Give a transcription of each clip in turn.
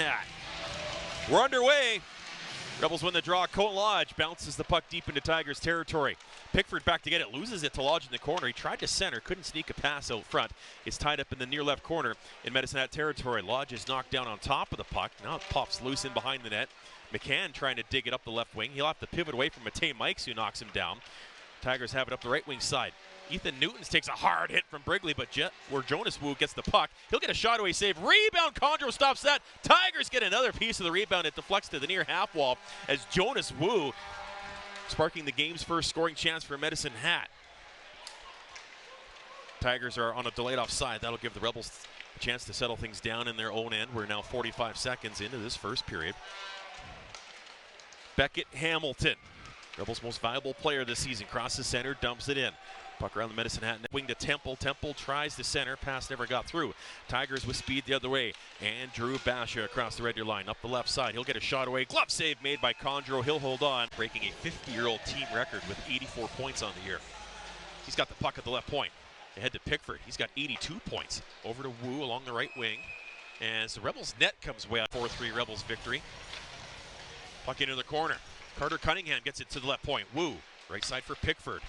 Hat. We're underway. Rebels win the draw. Cole Lodge bounces the puck deep into Tigers territory. Pickford back to get it, loses it to Lodge in the corner. He tried to center, couldn't sneak a pass out front. It's tied up in the near left corner in Medicine Hat territory. Lodge is knocked down on top of the puck. Now it pops loose in behind the net. McCann trying to dig it up the left wing. He'll have to pivot away from Matej Mikes, who knocks him down. Tigers have it up the right wing side. Ethan Newtons takes a hard hit from Brigley, but where Jonas Wu gets the puck, he'll get a shot away save. Rebound, Condro stops that. Tigers get another piece of the rebound. It deflects to the near half wall as Jonas Wu sparking the game's first scoring chance for Medicine Hat. Tigers are on a delayed offside. That'll give the Rebels a chance to settle things down in their own end. We're now 45 seconds into this first period. Beckett Hamilton, Rebels' most valuable player this season, crosses center, dumps it in. Puck around the Medicine Hat, wing to Temple. Temple tries to center, pass never got through. Tigers with speed the other way. Andrew Basha across the Red Deer line, up the left side. He'll get a shot away. Glove save made by Condro. He'll hold on, breaking a 50-year-old team record with 84 points on the year. He's got the puck at the left point. Ahead to Pickford. He's got 82 points. Over to Wu along the right wing. As the Rebels net comes way out. 4-3 Rebels victory. Puck into the corner. Carter Cunningham gets it to the left point. Wu, right side for Pickford.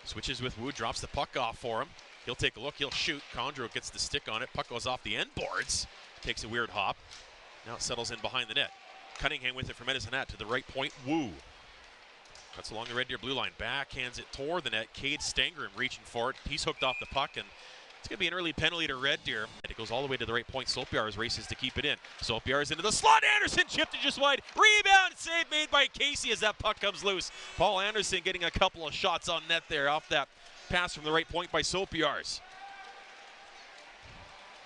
Switches with Wu, drops the puck off for him. He'll take a look, he'll shoot. Condro gets the stick on it. Puck goes off the end boards. Takes a weird hop. Now it settles in behind the net. Cunningham with it for Medicine Hat to the right point. Wu. Cuts along the Red Deer blue line. Backhands it toward the net. Cade Stangram reaching for it. He's hooked off the puck, and it's going to be an early penalty to Red Deer. And it goes all the way to the right point. Sopiar's races to keep it in. Sopiar's into the slot. Anderson chipped it just wide. Rebound. Save made by Casey as that puck comes loose. Paul Anderson getting a couple of shots on net there off that pass from the right point by Sopiar's.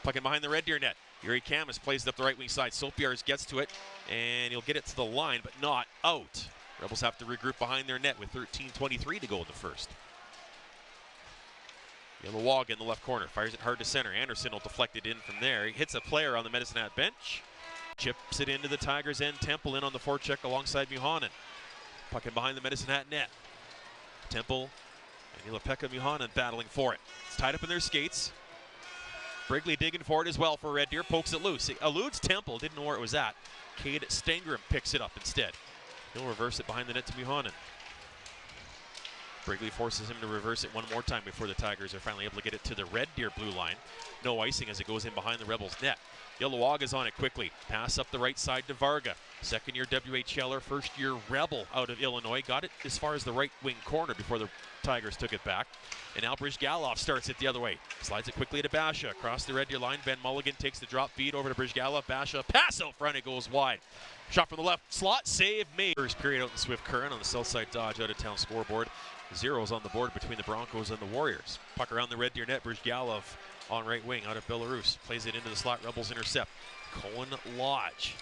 Puck in behind the Red Deer net. Yuri Camus plays it up the right wing side. Sopiar's gets to it, and he'll get it to the line, but not out. Rebels have to regroup behind their net with 13:23 to go in the first. Yellow in the left corner, fires it hard to center. Anderson will deflect it in from there. He hits a player on the Medicine Hat bench. Chips it into the Tigers' end. Temple in on the forecheck alongside Muhanen. Puck in behind the Medicine Hat net. Temple and Ilapeka Muhanen battling for it. It's tied up in their skates. Brigley digging for it as well for Red Deer. Pokes it loose. It eludes Temple. Didn't know where it was at. Cade Stangram picks it up instead. He'll reverse it behind the net to Muhanen. Brigley forces him to reverse it one more time before the Tigers are finally able to get it to the Red Deer blue line. No icing as it goes in behind the Rebels' net. Yellowaga's on it quickly. Pass up the right side to Varga. Second-year WHLer, first-year Rebel out of Illinois. Got it as far as the right wing corner before the Tigers took it back. And now Brizgalov starts it the other way. Slides it quickly to Basha. Across the Red Deer line, Ben Mulligan takes the drop feed over to Brizgalov. Basha, pass out front, it goes wide. Shot from the left slot, save made. First period out in Swift Current on the Southside Dodge out-of-town scoreboard. Zeros on the board between the Broncos and the Warriors. Puck around the Red Deer net. Brizgalov on right wing out of Belarus. Plays it into the slot. Rebels intercept. Cohen Lodge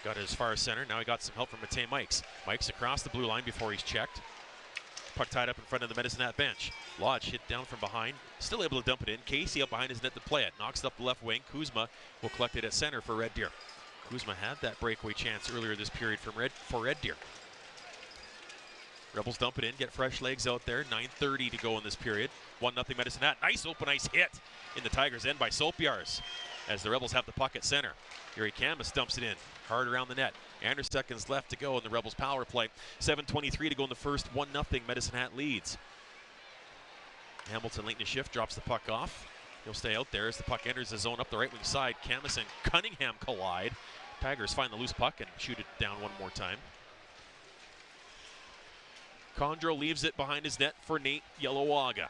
got it as far as center. Now he got some help from Matej Mikes. Mikes across the blue line before he's checked. Puck tied up in front of the Medicine Hat bench. Lodge hit down from behind. Still able to dump it in. Casey up behind his net to play it. Knocks it up the left wing. Kuzma will collect it at center for Red Deer. Kuzma had that breakaway chance earlier this period for Red Deer. Rebels dump it in, get fresh legs out there. 9:30 to go in this period. 1-0 Medicine Hat. Nice open ice hit in the Tigers' end by Sopiar's as the Rebels have the puck at center. Yuri Camus dumps it in, hard around the net. Under seconds left to go in the Rebels' power play. 7:23 to go in the first. 1-0 Medicine Hat leads. Hamilton late in the shift, drops the puck off. He'll stay out there as the puck enters the zone up the right wing side. Camus and Cunningham collide. Tigers find the loose puck and shoot it down one more time. Condro leaves it behind his net for Nate Yellowwaga.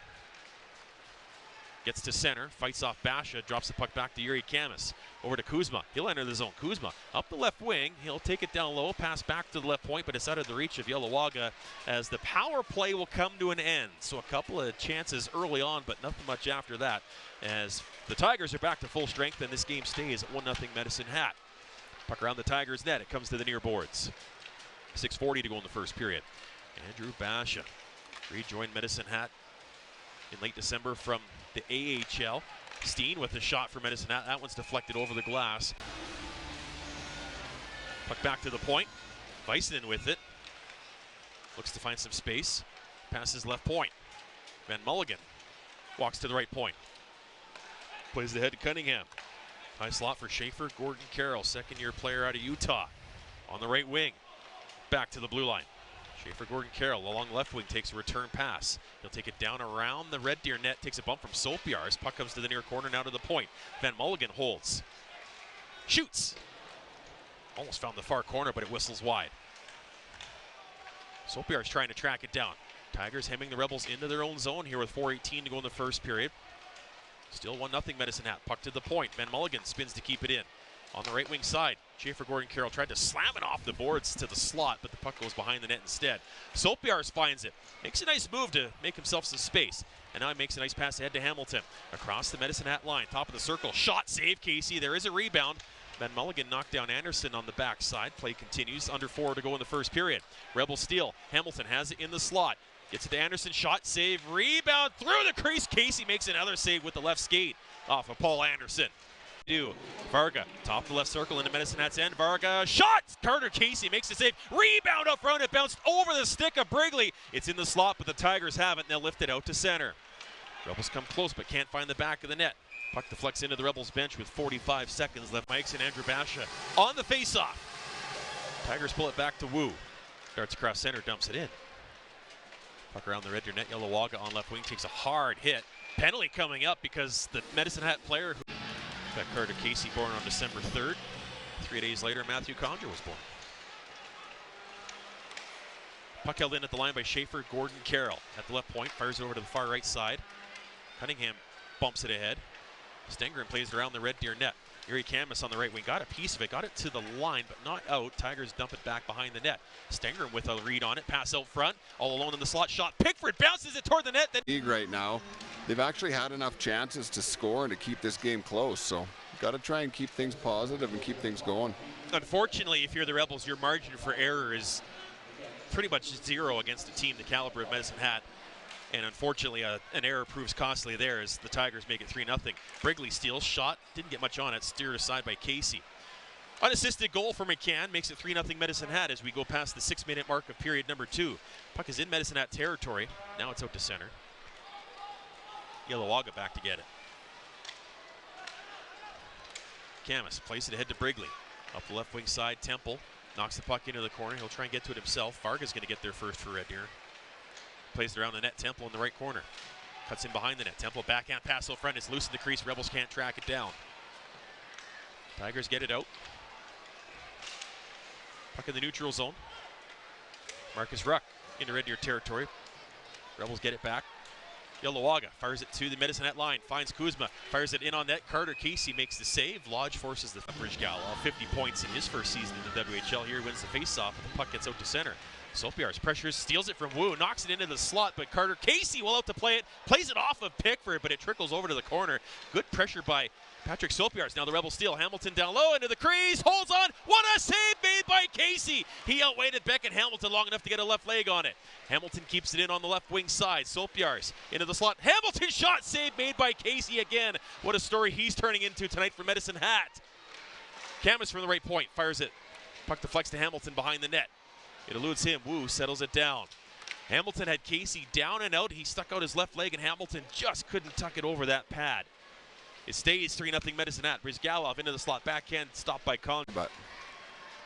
Gets to center, fights off Basha, drops the puck back to Yuri Camus. Over to Kuzma. He'll enter the zone. Kuzma up the left wing. He'll take it down low, pass back to the left point, but it's out of the reach of Yellowwaga as the power play will come to an end. So a couple of chances early on, but nothing much after that as the Tigers are back to full strength and this game stays at 1-0 Medicine Hat. Puck around the Tigers' net. It comes to the near boards. 6:40 to go in the first period. Andrew Basha rejoined Medicine Hat in late December from the AHL. Steen with a shot for Medicine Hat. That one's deflected over the glass. Puck back to the point. Vicenen with it. Looks to find some space. Passes left point. Van Mulligan walks to the right point. Plays the head to Cunningham. High slot for Schaefer. Gordon Carroll, second-year player out of Utah. On the right wing, back to the blue line. Schaefer Gordon Carroll along the left wing takes a return pass. He'll take it down around the Red Deer net, takes a bump from Sopiars. Puck comes to the near corner, now to the point. Van Mulligan holds. Shoots. Almost found the far corner, but it whistles wide. Sopiars trying to track it down. Tigers hemming the Rebels into their own zone here with 4:18 to go in the first period. Still 1-0 Medicine Hat. Puck to the point. Van Mulligan spins to keep it in. On the right wing side, Schaefer Gordon Carroll tried to slam it off the boards to the slot, but the puck goes behind the net instead. Sopiars finds it. Makes a nice move to make himself some space. And now he makes a nice pass ahead to Hamilton. Across the Medicine Hat line, top of the circle. Shot, save, Casey. There is a rebound. Van Mulligan knocked down Anderson on the backside. Play continues. Under 4 to go in the first period. Rebel steal. Hamilton has it in the slot. Gets it to Anderson. Shot, save, rebound through the crease. Casey makes another save with the left skate off of Paul Anderson. Varga, top of the left circle into Medicine Hat's end. Varga, shot! Carter Casey makes the save. Rebound up front. It bounced over the stick of Brigley. It's in the slot, but the Tigers have it, and they'll lift it out to center. Rebels come close, but can't find the back of the net. Puck deflects into the Rebels bench with 45 seconds left. Mikes and Andrew Basha on the faceoff. Tigers pull it back to Wu. Darts across center, dumps it in. Puck around the Red Deer net. Yelawaga on left wing takes a hard hit. Penalty coming up because the Medicine Hat player who got Carter Casey born on December 3rd. 3 days later, Matthew Condra was born. Puck held in at the line by Schaefer Gordon Carroll. At the left point, fires it over to the far right side. Cunningham bumps it ahead. Stengren plays it around the Red Deer net. Yuri Camus on the right wing got a piece of it, got it to the line, but not out. Tigers dump it back behind the net. Stengren with a read on it, pass out front, all alone in the slot shot. Pickford bounces it toward the net. League right now, they've actually had enough chances to score and to keep this game close, so got to try and keep things positive and keep things going. Unfortunately, if you're the Rebels, your margin for error is pretty much zero against a team the caliber of Medicine Hat. And unfortunately, an error proves costly there as the Tigers make it 3-0. Brigley steals, shot, didn't get much on it, steered aside by Casey. Unassisted goal for McCann makes it 3-0 Medicine Hat as we go past the 6-minute mark of period number 2. Puck is in Medicine Hat territory. Now it's out to center. Yelawaga back to get it. Camus plays it ahead to Brigley. Up the left wing side, Temple knocks the puck into the corner. He'll try and get to it himself. Varga's going to get there first for Red Deer. Plays it around the net. Temple in the right corner. Cuts in behind the net. Temple backhand pass out front. It's loose in the crease. Rebels can't track it down. Tigers get it out. Puck in the neutral zone. Marcus Ruck into Red Deer territory. Rebels get it back. Yelawaga fires it to the Medicine Hat line. Finds Kuzma. Fires it in on net. Carter Casey makes the save. Lodge forces the Bridge Gal. 50 points in his first season in the WHL. Here he wins the faceoff, but the puck gets out to center. Sopiars pressures, steals it from Wu, knocks it into the slot, but Carter Casey will out to play it, plays it off of Pickford, but it trickles over to the corner. Good pressure by Patrick Sopiars. Now the Rebels steal. Hamilton down low into the crease, holds on. What a save made by Casey! He outweighted Beckett Hamilton long enough to get a left leg on it. Hamilton keeps it in on the left wing side. Sopiars into the slot. Hamilton shot, save made by Casey again. What a story he's turning into tonight for Medicine Hat. Camus from the right point, fires it. Puck deflects to Hamilton behind the net. It eludes him. Wu settles it down. Hamilton had Casey down and out. He stuck out his left leg, and Hamilton just couldn't tuck it over that pad. It stays 3-0 Medicine Hat. Brizgalov into the slot. Backhand stopped by Con. But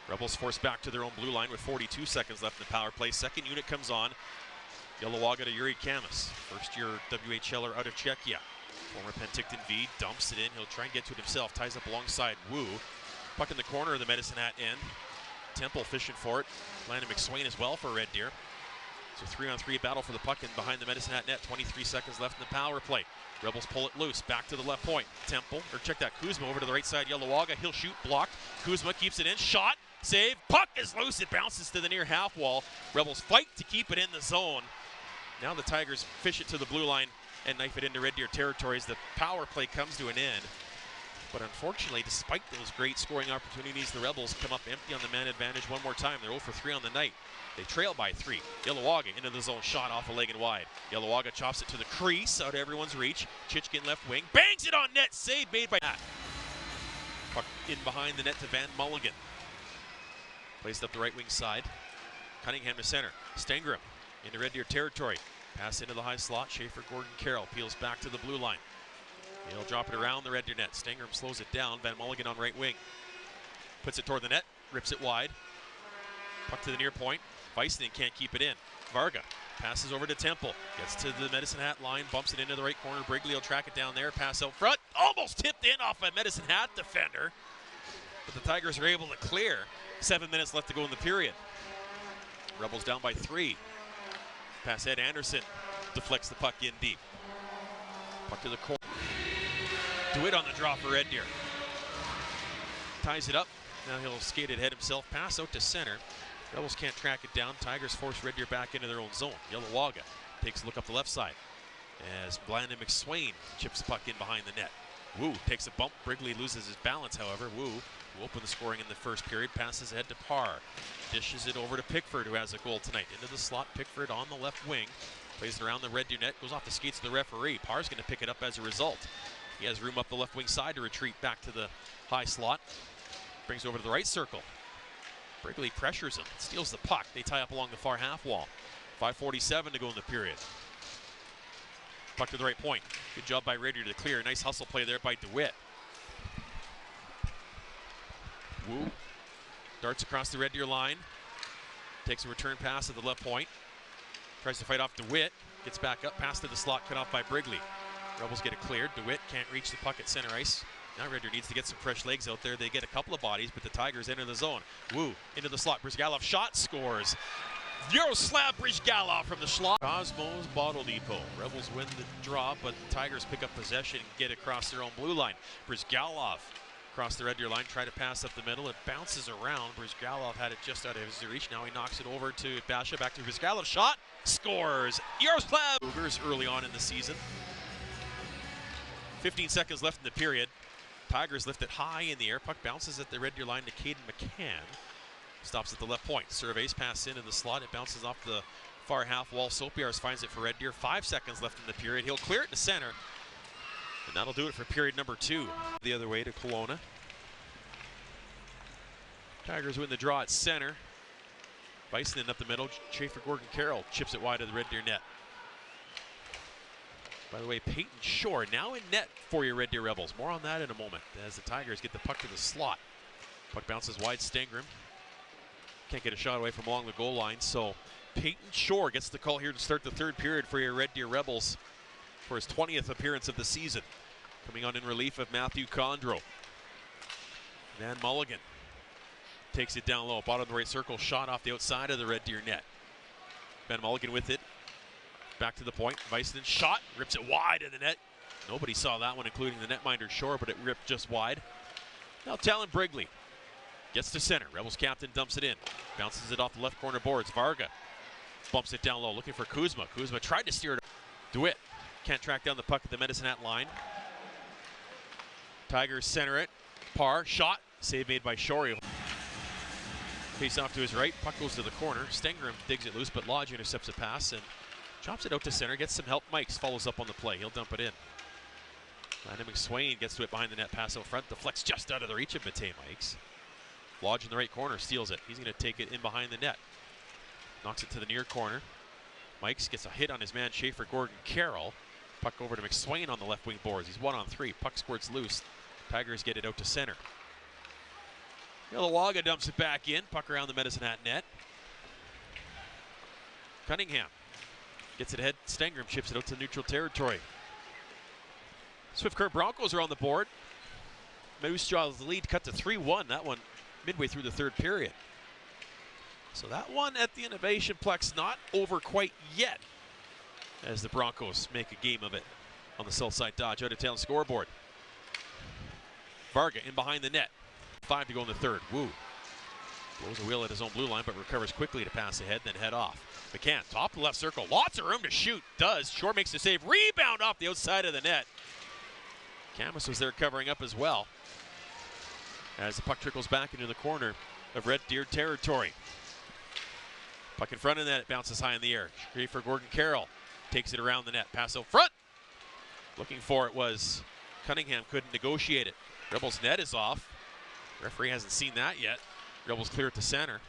Rebels forced back to their own blue line with 42 seconds left in the power play. Second unit comes on. Yelawaga to Yuri Camus. First-year WHLer out of Czechia. Former Penticton V dumps it in. He'll try and get to it himself. Ties up alongside Wu. Puck in the corner of the Medicine Hat end. Temple fishing for it. Landon McSwain as well for Red Deer. It's a 3-on-3 battle for the puck in behind the Medicine Hat net. 23 seconds left in the power play. Rebels pull it loose. Back to the left point. Temple, or check that, Kuzma over to the right side. Yelawaga, he'll shoot, blocked. Kuzma keeps it in. Shot, save. Puck is loose. It bounces to the near half wall. Rebels fight to keep it in the zone. Now the Tigers fish it to the blue line and knife it into Red Deer territory as the power play comes to an end. But unfortunately, despite those great scoring opportunities, the Rebels come up empty on the man advantage one more time. They're 0 for 3 on the night. They trail by 3. Yelawaga into the zone, shot off a leg and wide. Yelawaga chops it to the crease, out of everyone's reach. Chichkin left wing, bangs it on net, save made by Matt. Puck in behind the net to Van Mulligan. Plays it up the right wing side. Cunningham to center. Stengram into Red Deer territory. Pass into the high slot. Schaefer Gordon Carroll peels back to the blue line. He'll drop it around the Red Deer net. Stangram slows it down. Van Mulligan on right wing. Puts it toward the net. Rips it wide. Puck to the near point. Weissman can't keep it in. Varga passes over to Temple. Gets to the Medicine Hat line. Bumps it into the right corner. Brigley will track it down there. Pass out front. Almost tipped in off a Medicine Hat defender. But the Tigers are able to clear. 7 minutes left to go in the period. Rebels down by 3. Pass Ed Anderson. Deflects the puck in deep. Puck to the corner. DeWitt on the draw for Red Deer. Ties it up. Now he'll skate it ahead himself. Pass out to center. Rebels can't track it down. Tigers force Red Deer back into their own zone. Yalawaga takes a look up the left side as Blandon McSwain chips the puck in behind the net. Wu takes a bump. Brigley loses his balance, however. Wu, who opened the scoring in the first period, passes ahead to Parr. Dishes it over to Pickford, who has a goal tonight. Into the slot, Pickford on the left wing. Plays it around the Red Deer net. Goes off the skates of the referee. Parr's going to pick it up as a result. He has room up the left wing side to retreat back to the high slot. Brings it over to the right circle. Brigley pressures him, steals the puck. They tie up along the far half wall. 5:47 to go in the period. Puck to the right point. Good job by Red Deer to clear. Nice hustle play there by DeWitt. Wu darts across the Red Deer line. Takes a return pass at the left point. Tries to fight off DeWitt. Gets back up, pass to the slot, cut off by Brigley. Rebels get it cleared. DeWitt can't reach the puck at center ice. Now Red Deer needs to get some fresh legs out there. They get a couple of bodies, but the Tigers enter the zone. Wu into the slot. Brizgalov shot, scores. Yaroslav Brizgalov from the slot. Cosmos Bottle Depot. Rebels win the draw, but the Tigers pick up possession and get across their own blue line. Brizgalov across the Red Deer line, try to pass up the middle. It bounces around. Brizgalov had it just out of his reach. Now he knocks it over to Basha. Back to Brizgalov. Shot, scores. Yaroslav. Cougars early on in the season. 15 seconds left in the period. Tigers lift it high in the air. Puck bounces at the Red Deer line to Caden McCann. Stops at the left point. Surveys pass in the slot. It bounces off the far half wall. Sopiars finds it for Red Deer. 5 seconds left in the period. He'll clear it to center. And that'll do it for period number 2. The other way to Kelowna. Tigers win the draw at center. Weissman up the middle. Schaefer Gordon Carroll chips it wide of the Red Deer net. By the way, Peyton Shore now in net for your Red Deer Rebels. More on that in a moment as the Tigers get the puck to the slot. Puck bounces wide. Stangram can't get a shot away from along the goal line, so Peyton Shore gets the call here to start the third period for your Red Deer Rebels for his 20th appearance of the season. Coming on in relief of Matthew Condro. Van Mulligan takes it down low. Bottom of the right circle. Shot off the outside of the Red Deer net. Van Mulligan with it. Back to the point. Weissman shot. Rips it wide in the net. Nobody saw that one, including the netminder Shore, but it ripped just wide. Now Talon Brigley gets to center. Rebels captain dumps it in. Bounces it off the left corner boards. Varga bumps it down low, looking for Kuzma. Kuzma tried to steer it. DeWitt can't track down the puck at the Medicine Hat line. Tigers center it. Parr, shot. Save made by Shore. Face off to his right. Puck goes to the corner. Stangram digs it loose, but Lodge intercepts a pass and chops it out to center. Gets some help. Mikes follows up on the play. He'll dump it in. Blandon McSwain gets to it behind the net. Pass out front. Deflects just out of the reach of Matej Mikes. Lodge in the right corner. Steals it. He's going to take it in behind the net. Knocks it to the near corner. Mikes gets a hit on his man Schaefer Gordon Carroll. Puck over to McSwain on the left wing boards. He's 1-on-3. Puck squirts loose. Tigers get it out to center. Yalawaga dumps it back in. Puck around the Medicine Hat net. Cunningham gets it ahead. Stangram chips it out to neutral territory. Swift Current Broncos are on the board. Moose Jaw's lead cut to 3-1. That one midway through the third period. So that one at the Innovation Plex not over quite yet as the Broncos make a game of it on the Southside Dodge out of town scoreboard. Varga in behind the net. 5 to go in the third. Wu blows a wheel at his own blue line, but recovers quickly to pass ahead, then head off. McCann, top of the left circle. Lots of room to shoot. Does. Shore makes the save. Rebound off the outside of the net. Camus was there covering up as well as the puck trickles back into the corner of Red Deer territory. Puck in front of the net. It bounces high in the air. For Gordon Carroll takes it around the net. Pass out front. Looking for it was Cunningham. Couldn't negotiate it. Rebels net is off. Referee hasn't seen that yet. Rebels clear it to center.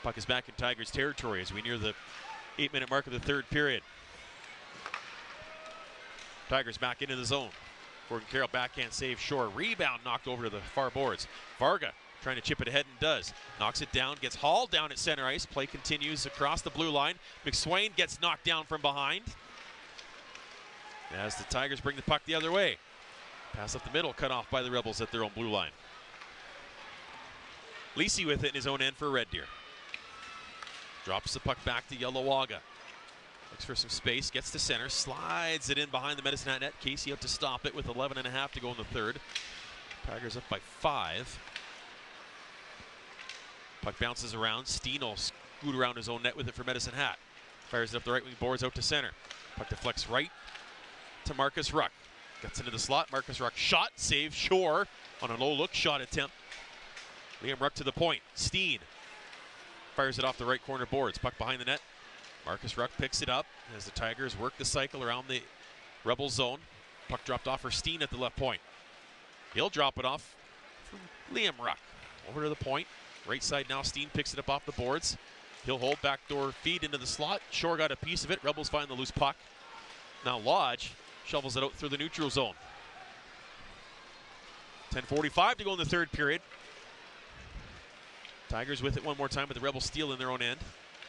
Puck is back in Tigers territory as we near the 8-minute mark of the third period. Tigers back into the zone. Gordon Carroll backhand save short. Rebound knocked over to the far boards. Varga trying to chip it ahead and does. Knocks it down, gets hauled down at center ice. Play continues across the blue line. McSwain gets knocked down from behind. As the Tigers bring the puck the other way. Pass up the middle, cut off by the Rebels at their own blue line. Lisi with it in his own end for Red Deer. Drops the puck back to Yellowwaga. Looks for some space, gets to center, slides it in behind the Medicine Hat net. Casey out to stop it with 11.5 to go in the third. Tigers up by 5. Puck bounces around. Steen will scoot around his own net with it for Medicine Hat. Fires it up the right wing boards out to center. Puck deflects right to Marcus Ruck. Gets into the slot. Marcus Ruck shot, save Shore on a low look shot attempt. Liam Ruck to the point. Steen fires it off the right corner boards. Puck behind the net. Marcus Ruck picks it up as the Tigers work the cycle around the Rebel zone. Puck dropped off for Steen at the left point. He'll drop it off for Liam Ruck. Over to the point. Right side now, Steen picks it up off the boards. He'll hold backdoor feed into the slot. Shore got a piece of it. Rebels find the loose puck. Now Lodge shovels it out through the neutral zone. 10:45 to go in the third period. Tigers with it one more time, but the Rebels steal in their own end.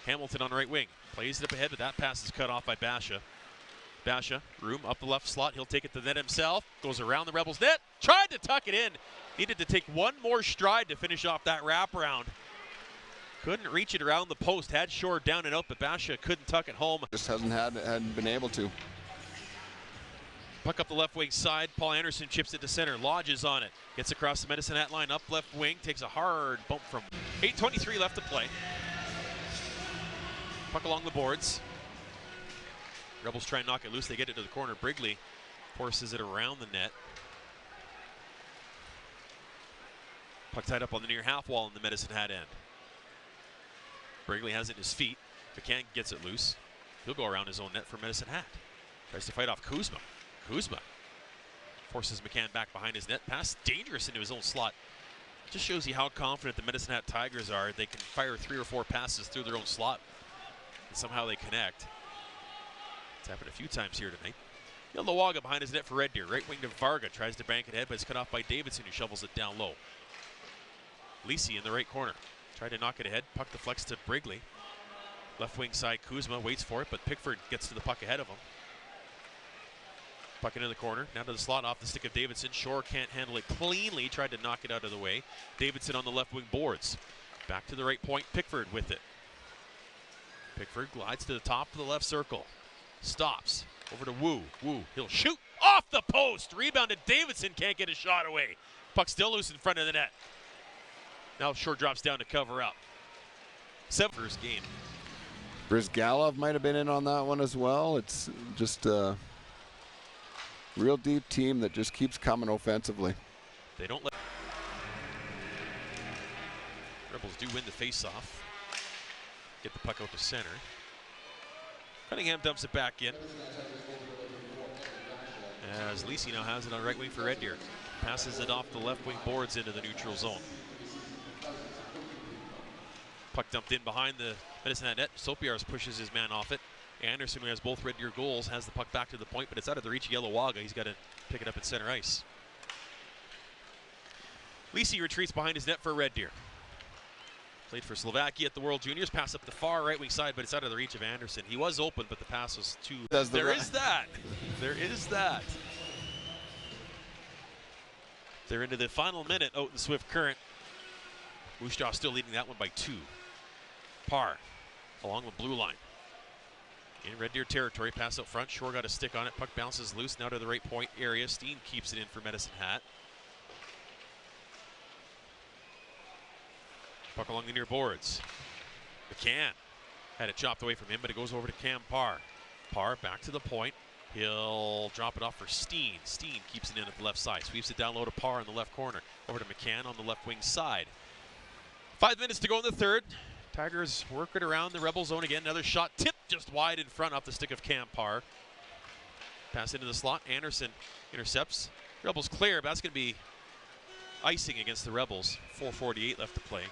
Hamilton on the right wing. Plays it up ahead, but that pass is cut off by Basha. Basha, room up the left slot. He'll take it to the net himself. Goes around the Rebels' net. Tried to tuck it in. Needed to take one more stride to finish off that wraparound. Couldn't reach it around the post. Had Shore down and out, but Basha couldn't tuck it home. Just hadn't been able to. Puck up the left wing side. Paul Anderson chips it to center. Lodges on it. Gets across the Medicine Hat line. Up left wing. Takes a hard bump from 8:23 left to play. Puck along the boards. Rebels try and knock it loose. They get it to the corner. Brigley forces it around the net. Puck tied up on the near half wall in the Medicine Hat end. Brigley has it in his feet. McCann gets it loose. He'll go around his own net for Medicine Hat. Tries to fight off Kuzma. Kuzma forces McCann back behind his net. Pass dangerous into his own slot. Just shows you how confident the Medicine Hat Tigers are. They can fire 3 or 4 passes through their own slot. And somehow they connect. It's happened a few times here tonight. Yellowwaga behind his net for Red Deer. Right wing to Varga. Tries to bank it ahead, but it's cut off by Davidson, who shovels it down low. Lisi in the right corner. Tried to knock it ahead. Puck deflects to Brigley. Left wing side, Kuzma waits for it, but Pickford gets to the puck ahead of him. Puck into the corner. Now to the slot off the stick of Davidson. Shore can't handle it cleanly. Tried to knock it out of the way. Davidson on the left wing boards. Back to the right point. Pickford with it. Pickford glides to the top of the left circle. Stops. Over to Wu. Wu. He'll shoot off the post. Rebounded. Davidson can't get a shot away. Puck still loose in front of the net. Now Shore drops down to cover up. 7th game. Brizgalov might have been in on that one as well. It's just a real deep team that just keeps coming offensively. They don't let. Rebels do win the faceoff. Get the puck out to center. Cunningham dumps it back in. As Lisi now has it on right wing for Red Deer. Passes it off the left wing boards into the neutral zone. Puck dumped in behind the Medicine Hat net. Sopiars pushes his man off it. Anderson, who has both Red Deer goals, has the puck back to the point, but it's out of the reach of Yellowwaga. He's got to pick it up at center ice. Lisi retreats behind his net for Red Deer. Played for Slovakia at the World Juniors. Pass up the far right wing side, but it's out of the reach of Anderson. He was open, but the pass was too. There is that. There is that. They're into the final minute out in Swift Current. Moose Jaw still leading that one by 2. Parr along the blue line. In Red Deer territory, pass out front. Shore got a stick on it. Puck bounces loose now to the right point area. Steen keeps it in for Medicine Hat. Puck along the near boards. McCann had it chopped away from him, but it goes over to Cam Parr. Parr back to the point. He'll drop it off for Steen. Steen keeps it in at the left side. Sweeps it down low to Parr in the left corner. Over to McCann on the left wing side. 5 minutes to go in the third. Tigers work it around the Rebel zone again. Another shot tipped just wide in front off the stick of Cam Parr. Pass into the slot. Anderson intercepts. Rebels clear, but that's going to be icing against the Rebels. 4:48 left to play.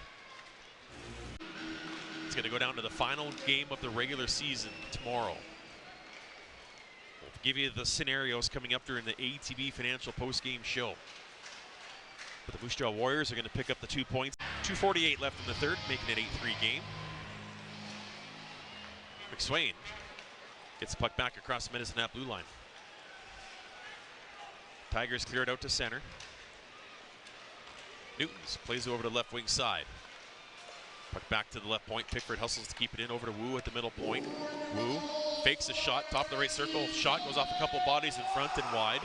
It's going to go down to the final game of the regular season tomorrow. Both give you the scenarios coming up during the ATB Financial postgame show. But the Moose Jaw Warriors are going to pick up the 2 points. 2:48 left in the third, making it 8-3 game. McSwain gets the puck back across the Medicine Hat blue line. Tigers clear it out to center. Newtons plays it over to the left wing side. Puck back to the left point. Pickford hustles to keep it in over to Wu at the middle point. Wu fakes a shot, top of the right circle. Shot goes off a couple bodies in front and wide.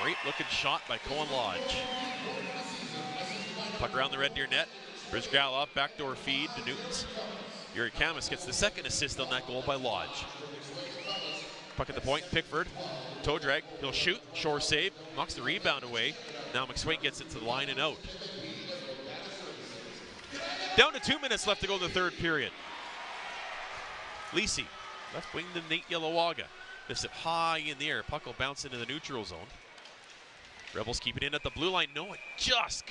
Great looking shot by Cohen Lodge. Puck around the red near net. Brizgalov, backdoor feed to Newtons. Yuri Kamis gets the second assist on that goal by Lodge. Puck at the point, Pickford, toe drag, he'll shoot, shore save, knocks the rebound away. Now McSwain gets it to the line and out. Down to 2 minutes left to go in the third period. Lisi, left wing to Nate Yelawaga. Lifts it high in the air, puck will bounce into the neutral zone. Rebels keep it in at the blue line, no, it just